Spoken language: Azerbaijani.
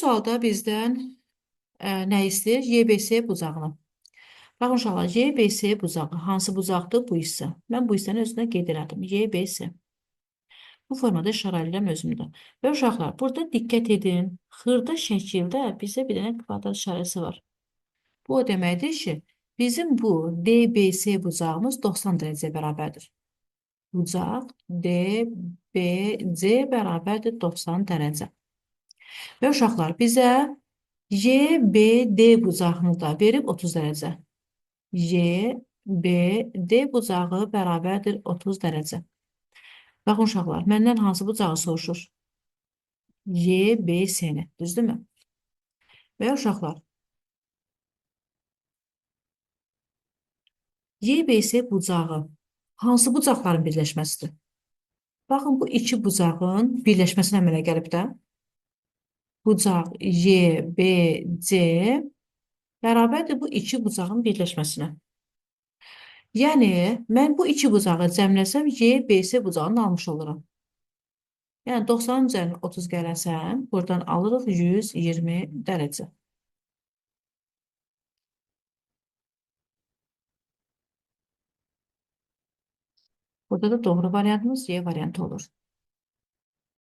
Sualda bizdən nə istəyir? YBS bucağını. Baxın uşaqlar, YBS bucağı hansı bucaqdır? Bu hissə. Mən bu hissəni özünə qeyd elədim. YBS. Bu formada işarə edirəm özümdə. Və uşaqlar, burada diqqət edin. Xırda şəkildə bizə bir dənə kvadrat işarəsi var. Bu o deməkdir ki, bizim bu DBS bucağımız 90 dərəcəyə bərabərdir. Bucaq DBC bərabərdir 90 dərəcə. Və uşaqlar, bizə YBD bucağını da verib 30 dərəcə. YBD bucağı bərabərdir 30 dərəcə. Baxın uşaqlar, məndən hansı bucağı soruşur? YBS-ni, düzdürmü? Və uşaqlar, YBS bucağı hansı bucaqların birləşməsidir? Baxın, bu iki bucağın birləşməsinə əmələ gəlib də. Bucaq YBC bərabərdir bu iki bucağın birləşməsinə. Yəni, mən bu iki bucağı cəmləsəm, YBS bucağını almış oluram. Yəni, 90 üzərinə 30 gələsəm, buradan alırıq 120 dərəcə. Burada da doğru variantımız Y variantı olur.